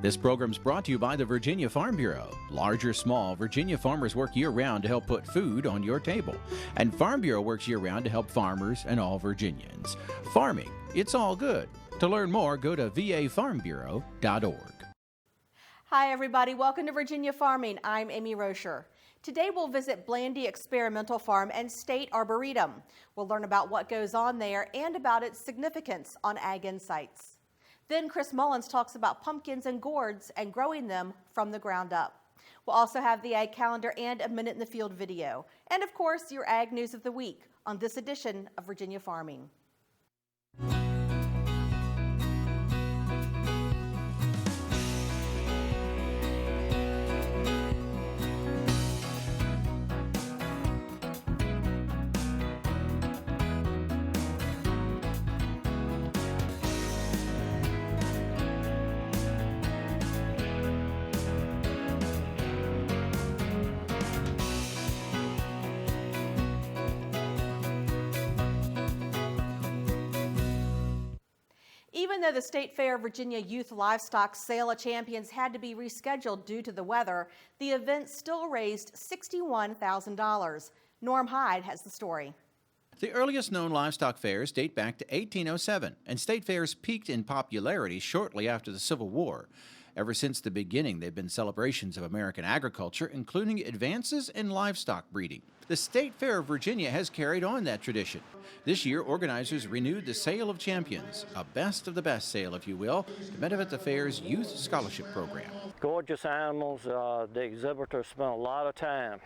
This program's brought to you by the Virginia Farm Bureau. Large or small, Virginia farmers work year-round to help put food on your table. And Farm Bureau works year-round to help farmers and all Virginians. Farming, it's all good. To learn more, go to vafarmbureau.org. Hi everybody, welcome to Virginia Farming. I'm Amy Rocher. Today we'll visit Blandy Experimental Farm and State Arboretum. We'll learn about what goes on there and about its significance on Ag Insights. Then Chris Mullins talks about pumpkins and gourds and growing them from the ground up. We'll also have the Ag Calendar and a Minute in the Field video. And of course, your Ag News of the Week on this edition of Virginia Farming. Even though the State Fair Virginia Youth Livestock Sale of Champions had to be rescheduled due to the weather, the event still raised $61,000. Norm Hyde has the story. The earliest known livestock fairs date back to 1807, and state fairs peaked in popularity shortly after the Civil War. Ever since the beginning, they've been celebrations of American agriculture, including advances in livestock breeding. The State Fair of Virginia has carried on that tradition. This year, organizers renewed the Sale of Champions, a best of the best sale, if you will, to benefit the fair's youth scholarship program. Gorgeous animals. The exhibitors spent a lot of time,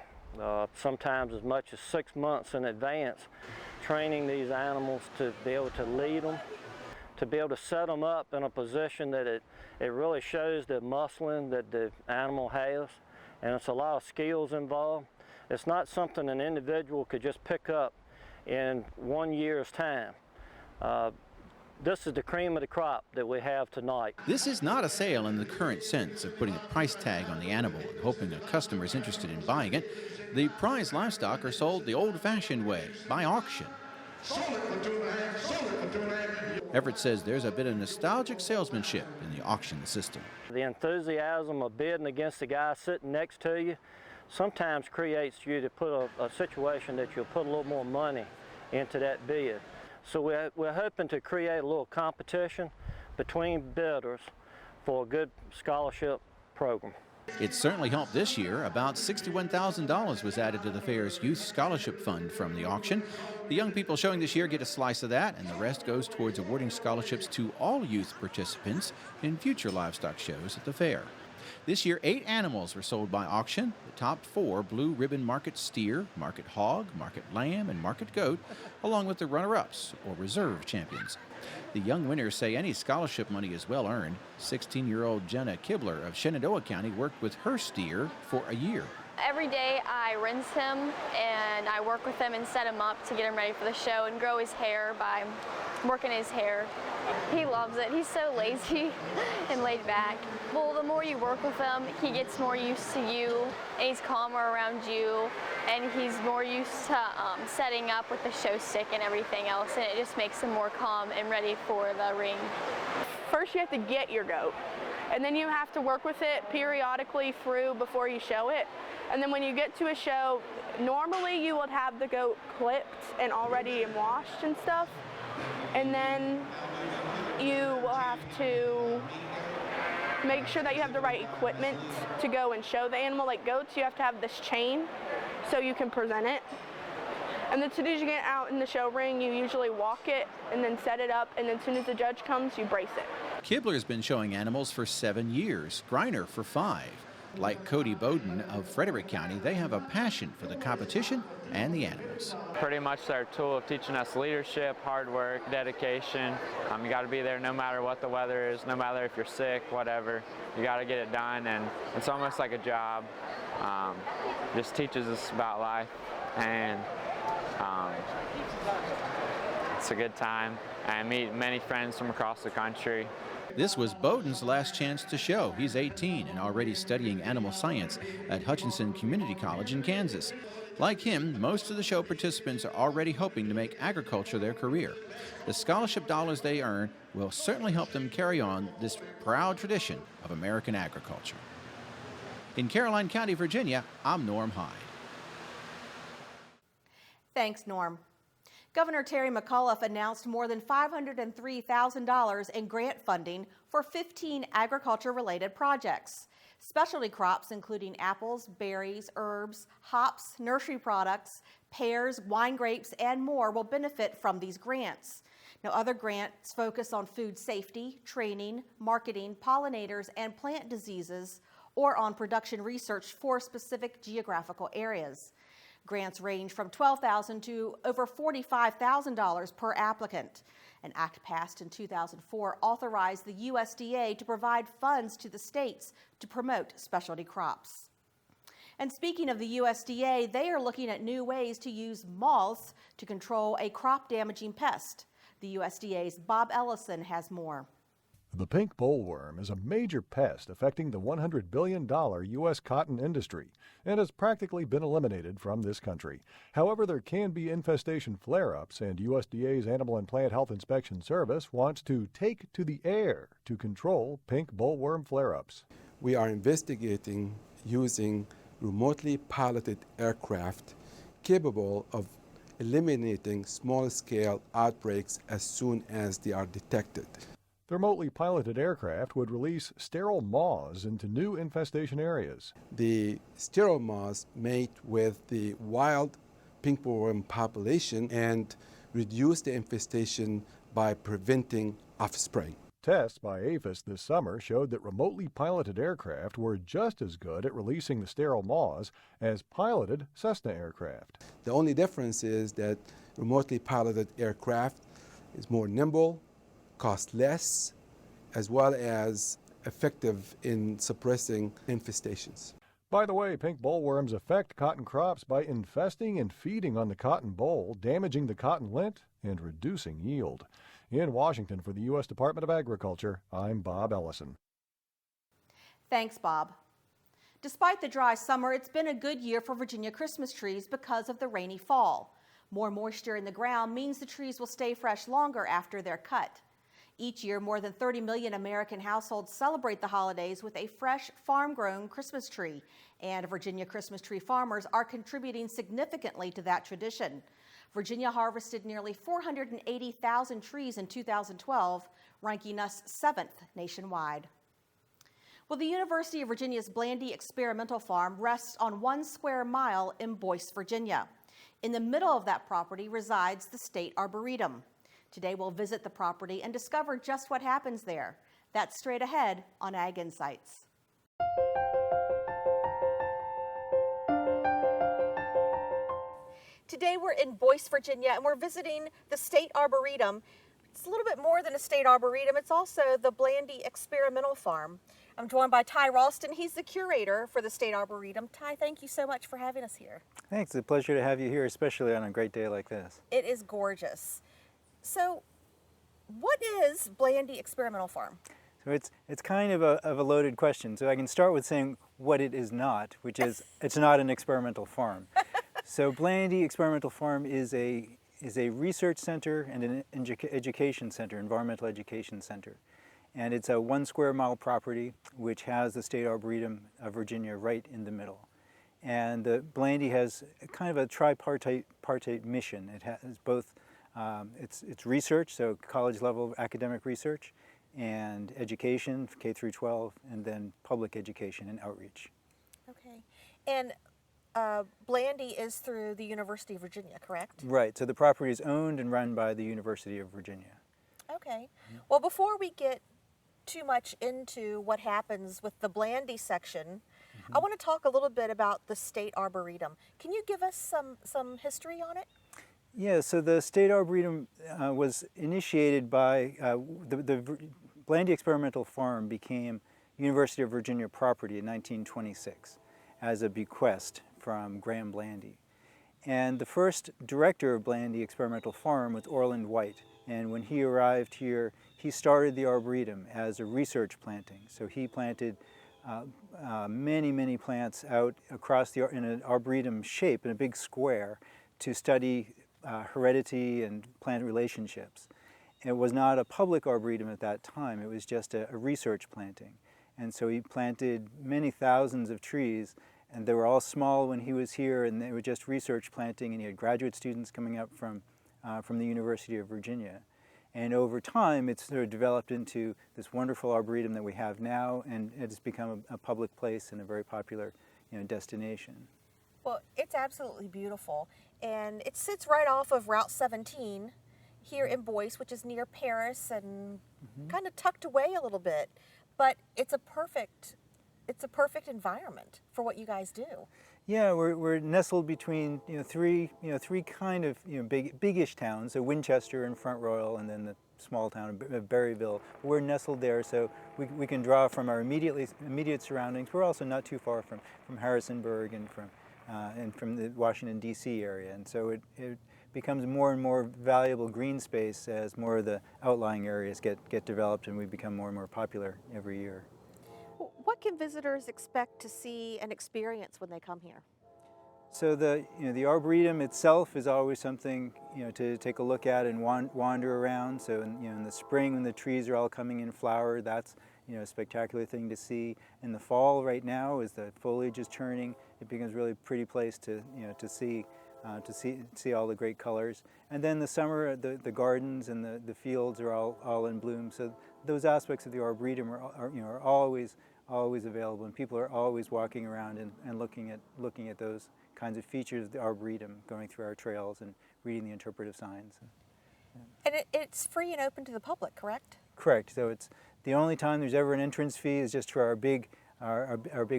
sometimes as much as 6 months in advance, training these animals to be able to lead them, to be able to set them up in a position that it really shows the muscling that the animal has, and it's a lot of skills involved. It's not something an individual could just pick up in 1 year's time. This is the cream of the crop that we have tonight. This is not a sale in the current sense of putting a price tag on the animal and hoping a customer is interested in buying it. The prize livestock are sold the old-fashioned way, by auction. Everett says there's a bit of nostalgic salesmanship in the auction system. The enthusiasm of bidding against the guy sitting next to you sometimes creates you to put a situation that you'll put a little more money into that bid. So we're hoping to create a little competition between bidders for a good scholarship program. It certainly helped this year. About $61,000 was added to the fair's youth scholarship fund from the auction. The young people showing this year get a slice of that, and the rest goes towards awarding scholarships to all youth participants in future livestock shows at the fair. This year, 8 animals were sold by auction. The top 4 blue ribbon market steer, market hog, market lamb, and market goat, along with the runner-ups, or reserve champions. The young winners say any scholarship money is well earned. 16-year-old Jenna Kibler of Shenandoah County worked with her steer for a year. Every day I rinse him and I work with him and set him up to get him ready for the show and grow his hair by working his hair. He loves it. He's so lazy and laid back. Well, the more you work with him, he gets more used to you, and he's calmer around you, and he's more used to setting up with the show stick and everything else, and it just makes him more calm and ready for the ring. First you have to get your goat, and then you have to work with it periodically through before you show it. And then when you get to a show, normally you would have the goat clipped and already washed and stuff. And then you will have to make sure that you have the right equipment to go and show the animal. Like goats, you have to have this chain so you can present it. And then as soon as you get out in the show ring, you usually walk it and then set it up, and then as soon as the judge comes, you brace it. Kibler's been showing animals for 7 years, Greiner for 5. Like Cody Bowden of Frederick County, they have a passion for the competition and the animals. Pretty much their tool of teaching us leadership, hard work, dedication. You got to be there no matter what the weather is, no matter if you're sick, whatever. You got to get it done, and it's almost like a job. Just teaches us about life, and it's a good time. I meet many friends from across the country, This was Bowden's last chance to show. He's 18 and already studying animal science at Hutchinson Community College in Kansas. Like him, most of the show participants are already hoping to make agriculture their career. The scholarship dollars they earn will certainly help them carry on this proud tradition of American agriculture. In Caroline County, Virginia, I'm Norm Hyde. Thanks, Norm. Governor Terry McAuliffe announced more than $503,000 in grant funding for 15 agriculture-related projects. Specialty crops including apples, berries, herbs, hops, nursery products, pears, wine grapes, and more will benefit from these grants. Now, other grants focus on food safety, training, marketing, pollinators, and plant diseases, or on production research for specific geographical areas. Grants range from $12,000 to over $45,000 per applicant. An act passed in 2004 authorized the USDA to provide funds to the states to promote specialty crops. And speaking of the USDA, they are looking at new ways to use moths to control a crop-damaging pest. The USDA's Bob Ellison has more. The pink bollworm is a major pest affecting the $100 billion U.S. cotton industry and has practically been eliminated from this country. However, there can be infestation flare-ups, and USDA's Animal and Plant Health Inspection Service wants to take to the air to control pink bollworm flare-ups. We are investigating using remotely piloted aircraft capable of eliminating small-scale outbreaks as soon as they are detected. The remotely piloted aircraft would release sterile moths into new infestation areas. The sterile moths mate with the wild pink bollworm population and reduce the infestation by preventing offspring. Tests by APHIS this summer showed that remotely piloted aircraft were just as good at releasing the sterile moths as piloted Cessna aircraft. The only difference is that remotely piloted aircraft is more nimble, cost less, as well as effective in suppressing infestations. By the way, pink bollworms affect cotton crops by infesting and feeding on the cotton boll, damaging the cotton lint, and reducing yield. In Washington for the U.S. Department of Agriculture, I'm Bob Ellison. Thanks, Bob. Despite the dry summer, it's been a good year for Virginia Christmas trees because of the rainy fall. More moisture in the ground means the trees will stay fresh longer after they're cut. Each year, more than 30 million American households celebrate the holidays with a fresh, farm-grown Christmas tree, and Virginia Christmas tree farmers are contributing significantly to that tradition. Virginia harvested nearly 480,000 trees in 2012, ranking us 7th nationwide. Well, the University of Virginia's Blandy Experimental Farm rests on 1 square mile in Boyce, Virginia. In the middle of that property resides the State Arboretum. Today we'll visit the property and discover just what happens there. That's straight ahead on Ag Insights. Today we're in Boyce, Virginia, and we're visiting the State Arboretum. It's a little bit more than a State Arboretum. It's also the Blandy Experimental Farm. I'm joined by Ty Ralston. He's the curator for the State Arboretum. Ty, thank you so much for having us here. Thanks. It's a pleasure to have you here, especially on a great day like this. It is gorgeous. So, what is Blandy Experimental Farm? So it's kind of a loaded question. So I can start with saying what it is not, which is it's not an experimental farm. So Blandy Experimental Farm is a research center and an education center, environmental education center. And it's a 1 square mile property which has the State Arboretum of Virginia right in the middle. And the Blandy has kind of a tripartite mission. It has both it's research, so college level academic research, and education, K through 12, and then public education and outreach. Okay. And Blandy is through the University of Virginia, correct? Right. So the property is owned and run by the University of Virginia. Okay. Well, before we get too much into what happens with the Blandy section, I want to talk a little bit about the State Arboretum. Can you give us some history on it? Yeah, so the State Arboretum was initiated by, the Blandy Experimental Farm became University of Virginia property in 1926 as a bequest from Graham Blandy. And the first director of Blandy Experimental Farm was Orland White, And when he arrived here, he started the Arboretum as a research planting. So he planted many, many plants out across in an Arboretum shape, in a big square, to study heredity and plant relationships. It was not a public Arboretum at that time, it was just a research planting. And so he planted many thousands of trees, and they were all small when he was here, and they were just research planting, and he had graduate students coming up from the University of Virginia. And over time, it's sort of developed into this wonderful Arboretum that we have now, and it's become a public place and a very popular, destination. Well, it's absolutely beautiful, and it sits right off of Route 17 here in Boyce, which is near Paris and kind of tucked away a little bit. But it's a perfect environment for what you guys do. Yeah, we're nestled between three kind of biggish towns, so Winchester and Front Royal, and then the small town of Berryville. We're nestled there, so we can draw from our immediate surroundings. We're also not too far from Harrisonburg and from the Washington D.C. area, and so it becomes more and more valuable green space as more of the outlying areas get developed, and we become more and more popular every year. What can visitors expect to see and experience when they come here? So the Arboretum itself is always something to take a look at and wander around. So in the spring, when the trees are all coming in flower, that's a spectacular thing to see. In the fall, right now, as the foliage is turning, it becomes a really pretty place to see all the great colors. And then the summer, the gardens and the fields are all in bloom. So those aspects of the Arboretum are always available, and people are always walking around and looking at those kinds of features of the Arboretum, going through our trails and reading the interpretive signs. And it's free and open to the public, correct? Correct. So it's the only time there's ever an entrance fee is just for our big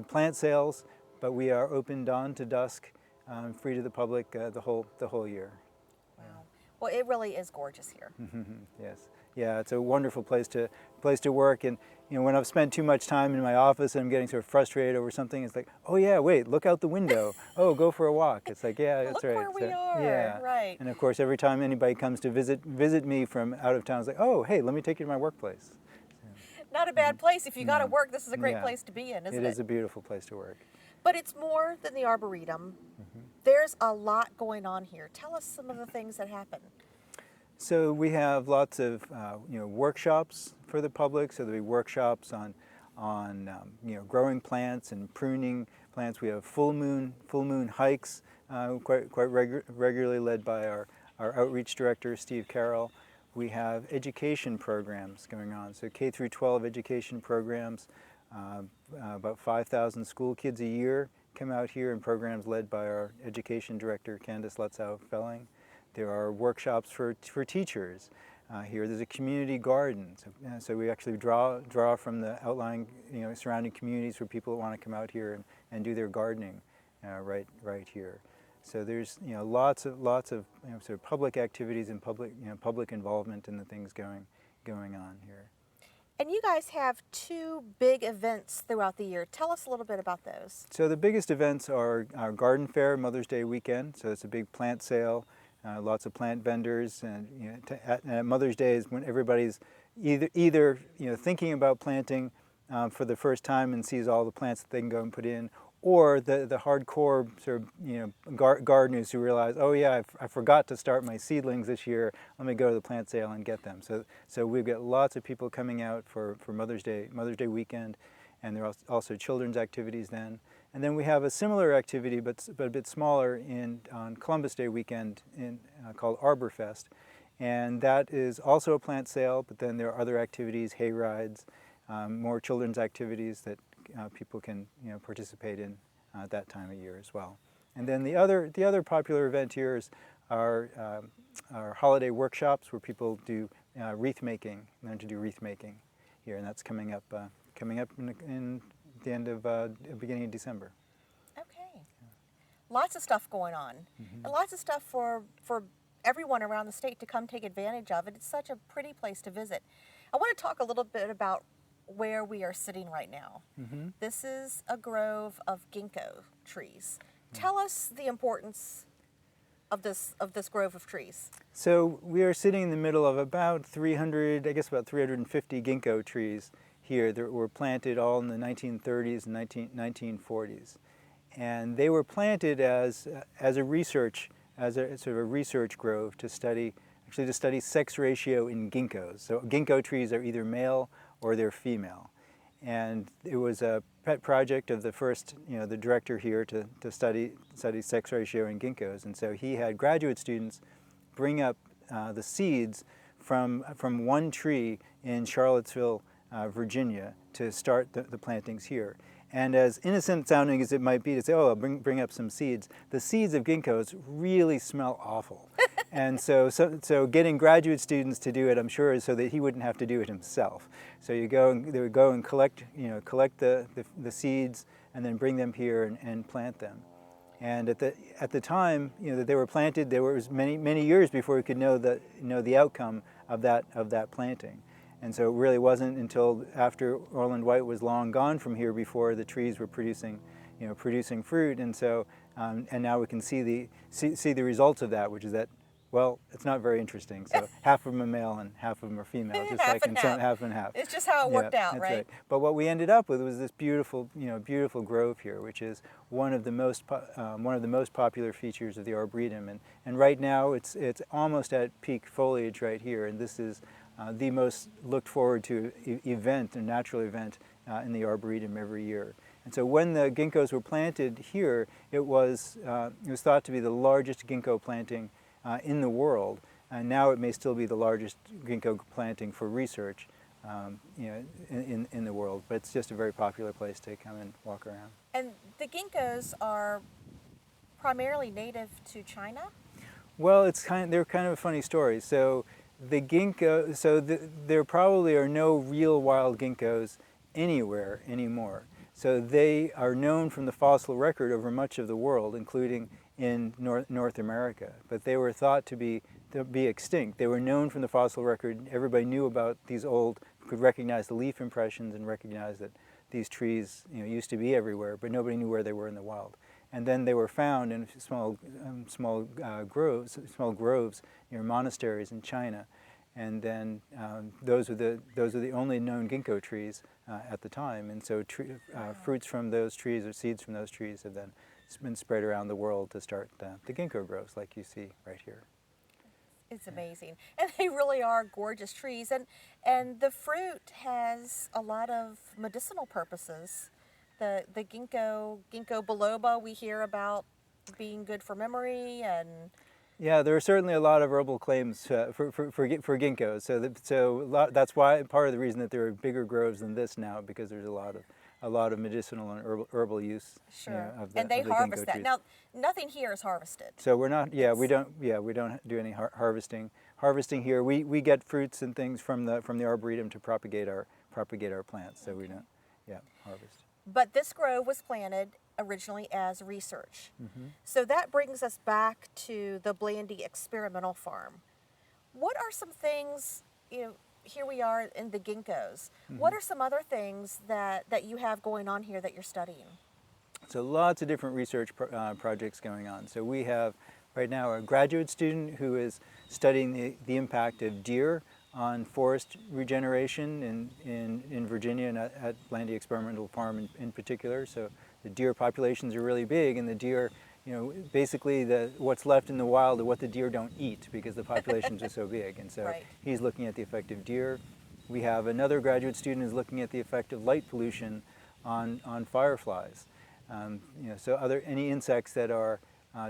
plant sales, but we are open dawn to dusk, free to the public the whole year. Wow. Well, it really is gorgeous here. Yes. Yeah, it's a wonderful place to work, and when I've spent too much time in my office and I'm getting sort of frustrated over something, it's like, oh yeah, wait, look out the window. Oh, go for a walk. It's like, yeah, that's look right. Where we are. Yeah, right. And of course, every time anybody comes to visit me from out of town, it's like, oh, hey, let me take you to my workplace. Not a bad place. If you got to work, this is a great place to be in, isn't it? It is a beautiful place to work. But it's more than the Arboretum. There's a lot going on here. Tell us some of the things that happen. So we have lots of workshops for the public. So there'll be workshops on growing plants and pruning plants. We have full moon hikes, quite regularly led by our outreach director, Steve Carroll. We have education programs going on. So K through 12 education programs. About 5,000 school kids a year come out here in programs led by our education director, Candace Lutzow-Felling. There are workshops for teachers. Here there's a community garden, so we actually draw from the outlying, surrounding communities where people want to come out here and do their gardening, right here. So there's lots of sort of public activities and public involvement in the things going on here. And you guys have two big events throughout the year. Tell us a little bit about those. So the biggest events are our garden fair, Mother's Day weekend. So it's a big plant sale. Lots of plant vendors, and at Mother's Day is when everybody's either thinking about planting for the first time and sees all the plants that they can go and put in, or the hardcore sort of gardeners who realize, oh yeah, I forgot to start my seedlings this year. Let me go to the plant sale and get them. So we've got lots of people coming out for Mother's Day weekend, and there are also children's activities then. And then we have a similar activity, but a bit smaller, on Columbus Day weekend called Arbor Fest. And that is also a plant sale, but then there are other activities, hay rides, more children's activities that people can participate in at that time of year as well. And then the other popular event here is our holiday workshops, where people do wreath making, learn to do wreath making here, and that's coming up in the end of beginning of December. Okay. Lots of stuff going on, and lots of stuff for everyone around the state to come take advantage of. It's such a pretty place to visit. I want to talk a little bit about where we are sitting right now. This is a grove of ginkgo trees. Tell us the importance of this grove of trees? So we are sitting in the middle of about 300, I guess about 350 ginkgo trees here that were planted all in the 1930s and 1940s. And they were planted as a research, as a sort of a research grove to study sex ratio in ginkgos. So ginkgo trees are either male or they're female. And it was a pet project of the first, the director here to study sex ratio in ginkgos. And so he had graduate students bring up the seeds from one tree in Charlottesville, Virginia, to start the plantings here. And as innocent sounding as it might be to say, oh, I'll bring up some seeds, the seeds of ginkgos really smell awful. And so getting graduate students to do it, I'm sure, is so that he wouldn't have to do it himself. So they would go and collect the seeds and then bring them here and plant them. And at the time, that they were planted, there was many years before we could know the outcome of that planting. And so it really wasn't until after Orland White was long gone from here before the trees were producing fruit. And so and now we can see the results of that, which is that, well, it's not very interesting. So half of them are male and half of them are female, just half like and in some, half. half and half. It's just how it worked out, that's right? But what we ended up with was this beautiful, beautiful grove here, which is one of the most popular features of the Arboretum. And right now it's almost at peak foliage right here, and this is the most looked forward to event, a natural event in the Arboretum every year. And so when the ginkgos were planted here, it was thought to be the largest ginkgo planting in the world, and now it may still be the largest ginkgo planting for research, in the world. But it's just a very popular place to come and walk around. And the ginkgos are primarily native to China? Well, they're kind of a funny story. So the ginkgo, there probably are no real wild ginkgos anywhere anymore. So they are known from the fossil record over much of the world, including in North America. But they were thought to be extinct. They were known from the fossil record. Everybody knew about these could recognize the leaf impressions and recognize that these trees used to be everywhere, but nobody knew where they were in the wild. And then they were found in small groves near monasteries in China. And then those are the only known ginkgo trees at the time. And so fruits from those trees or seeds from those trees have then been spread around the world to start the ginkgo groves like you see right here. It's amazing. And they really are gorgeous trees. And the fruit has a lot of medicinal purposes. The ginkgo biloba we hear about being good for memory and... Yeah, there are certainly a lot of herbal claims for ginkgos. So that's why part of the reason that there are bigger groves than this now, because there's a lot of medicinal and herbal use. Sure. Of the, and they of the harvest ginkgo that. trees. Now, nothing here is harvested. So we're not. Yeah, we don't do any harvesting. Harvesting here, we get fruits and things from the Arboretum to propagate our plants. So we don't. Yeah, harvest. But this grove was planted originally as research. Mm-hmm. So that brings us back to the Blandy Experimental Farm. What are some things, here we are in the ginkgos. Mm-hmm. What are some other things that you have going on here that you're studying? So lots of different research projects going on. So we have right now a graduate student who is studying the impact of deer on forest regeneration in Virginia and at Blandy Experimental Farm in particular. So the deer populations are really big, and the deer, basically what's left in the wild are what the deer don't eat because the populations are so big. And so right. He's looking at the effect of deer. We have another graduate student who's looking at the effect of light pollution on fireflies. So any insects that are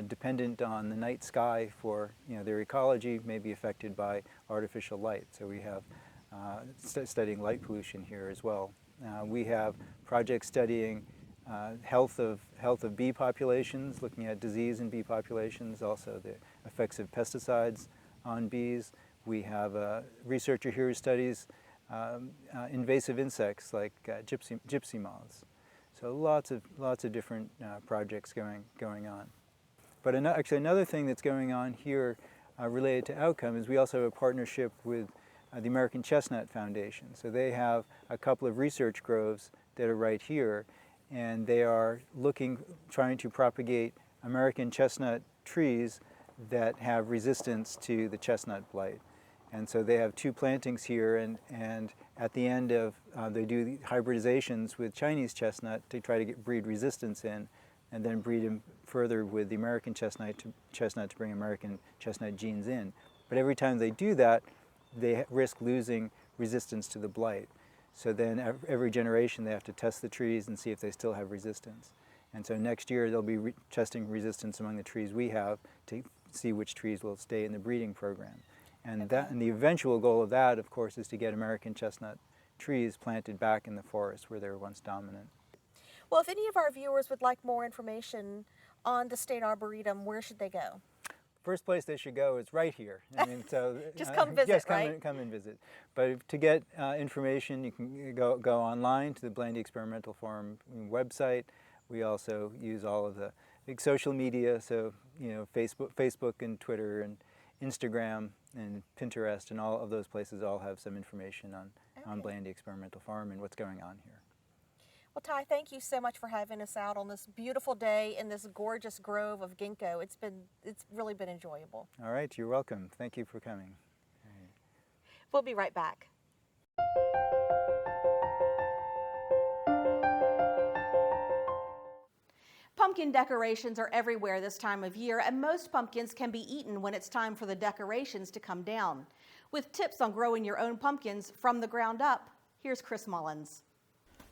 dependent on the night sky for their ecology may be affected by artificial light. So we have studying light pollution here as well. We have projects studying health of bee populations, looking at disease in bee populations, also the effects of pesticides on bees. We have a researcher here who studies invasive insects like gypsy moths. So lots of different projects going on. But actually another thing that's going on here related to outcome is we also have a partnership with the American Chestnut Foundation. So they have a couple of research groves that are right here, and they are trying to propagate American chestnut trees that have resistance to the chestnut blight. And so they have 2 plantings here, and at the end of, they do the hybridizations with Chinese chestnut to try to breed resistance in, and then breed them further with the American chestnut to bring American chestnut genes in. But every time they do that, they risk losing resistance to the blight. So then every generation they have to test the trees and see if they still have resistance. And so next year they'll be testing resistance among the trees we have to see which trees will stay in the breeding program. And and the eventual goal of that, of course, is to get American chestnut trees planted back in the forest where they were once dominant. Well, if any of our viewers would like more information on the State Arboretum, where should they go? First place they should go is right here. I mean, so just come visit, yes, right? Come and visit. But to get information, you can go online to the Blandy Experimental Farm website. We also use all of the big social media, so Facebook and Twitter and Instagram and Pinterest and all of those places all have some information on Blandy Experimental Farm and what's going on here. Well, Ty, thank you so much for having us out on this beautiful day in this gorgeous grove of ginkgo. It's really been enjoyable. All right, you're welcome. Thank you for coming. We'll be right back. Pumpkin decorations are everywhere this time of year, and most pumpkins can be eaten when it's time for the decorations to come down. With tips on growing your own pumpkins from the ground up, here's Chris Mullins.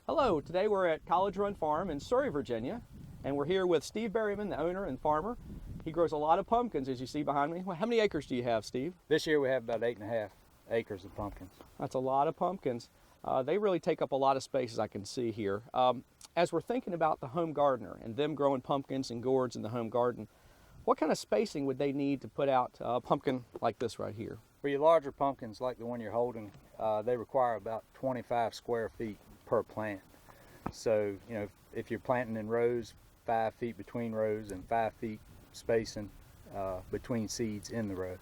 Hello, today we're at College Run Farm in Surrey, Virginia, and we're here with Steve Berryman, the owner and farmer. He grows a lot of pumpkins, as you see behind me. Well, how many acres do you have, Steve? This year we have about 8.5 acres of pumpkins. That's a lot of pumpkins. They really take up a lot of space, as I can see here. As we're thinking about the home gardener and them growing pumpkins and gourds in the home garden, what kind of spacing would they need to put out a pumpkin like this right here? For your larger pumpkins like the one you're holding, they require about 25 square feet per plant. So, if you're planting in rows, 5 feet between rows and 5 feet spacing between seeds in the row.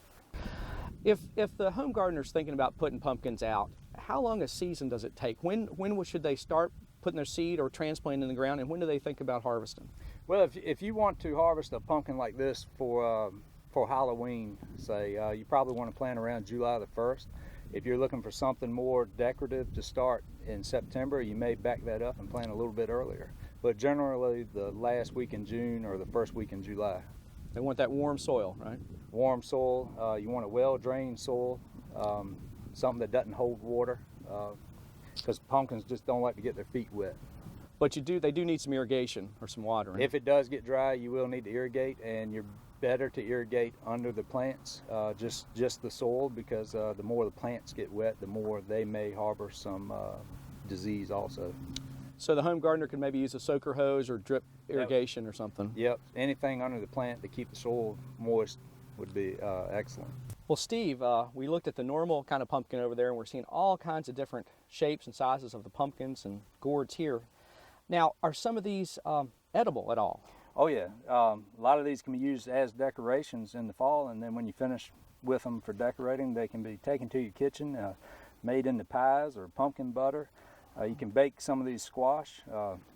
If the home gardener's thinking about putting pumpkins out, how long a season does it take? When should they start putting their seed or transplanting in the ground, and when do they think about harvesting? Well, if you want to harvest a pumpkin like this for Halloween, say, you probably want to plant around July the 1st. If you're looking for something more decorative to start in September, you may back that up and plant a little bit earlier. But generally the last week in June or the first week in July. They want that warm soil, right? Warm soil. You want a well-drained soil, something that doesn't hold water, because pumpkins just don't like to get their feet wet. But they do need some irrigation or some watering. If it does get dry, you will need to irrigate, and you're better to irrigate under the plants, just the soil, because the more the plants get wet, the more they may harbor some disease also. So the home gardener can maybe use a soaker hose or drip irrigation or something. Yep, anything under the plant to keep the soil moist would be excellent. Well, Steve, we looked at the normal kind of pumpkin over there, and we're seeing all kinds of different shapes and sizes of the pumpkins and gourds here. Now, are some of these edible at all? Oh yeah, a lot of these can be used as decorations in the fall, and then when you finish with them for decorating, they can be taken to your kitchen, made into pies or pumpkin butter. You can bake some of these squash,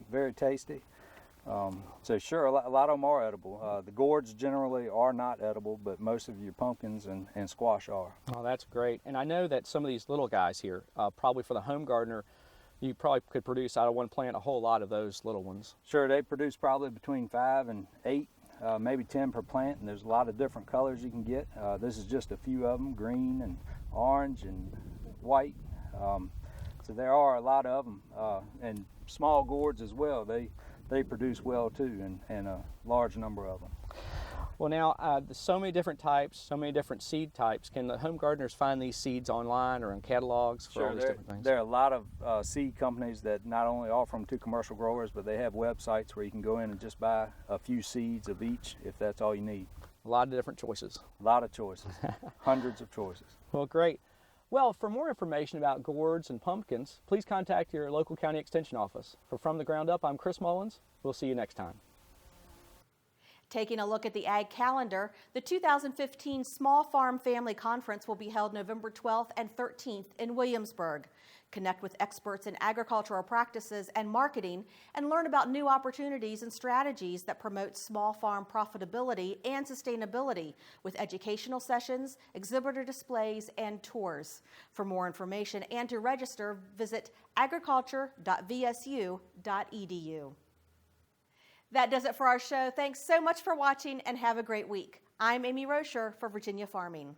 very tasty. So sure, a lot of them are edible. The gourds generally are not edible, but most of your pumpkins and squash are. Oh, that's great. And I know that some of these little guys here, probably for the home gardener, you probably could produce out of one plant a whole lot of those little ones. Sure, they produce probably between 5 and 8, maybe 10 per plant, and there's a lot of different colors you can get. This is just a few of them, green and orange and white. So there are a lot of them, and small gourds as well. They produce well too, and a large number of them. Well, now, there's so many different types, so many different seed types. Can the home gardeners find these seeds online or in catalogs for all these different things? There are a lot of seed companies that not only offer them to commercial growers, but they have websites where you can go in and just buy a few seeds of each if that's all you need. A lot of different choices. A lot of choices, hundreds of choices. Well, great. Well, for more information about gourds and pumpkins, please contact your local county extension office. For From the Ground Up, I'm Chris Mullins. We'll see you next time. Taking a look at the Ag calendar, the 2015 Small Farm Family Conference will be held November 12th and 13th in Williamsburg. Connect with experts in agricultural practices and marketing and learn about new opportunities and strategies that promote small farm profitability and sustainability with educational sessions, exhibitor displays, and tours. For more information and to register, visit agriculture.vsu.edu. That does it for our show. Thanks so much for watching and have a great week. I'm Amy Rocher for Virginia Farming.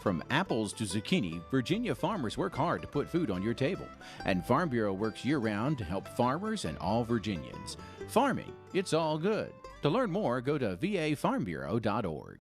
From apples to zucchini, Virginia farmers work hard to put food on your table. And Farm Bureau works year-round to help farmers and all Virginians. Farming, it's all good. To learn more, go to vafarmbureau.org.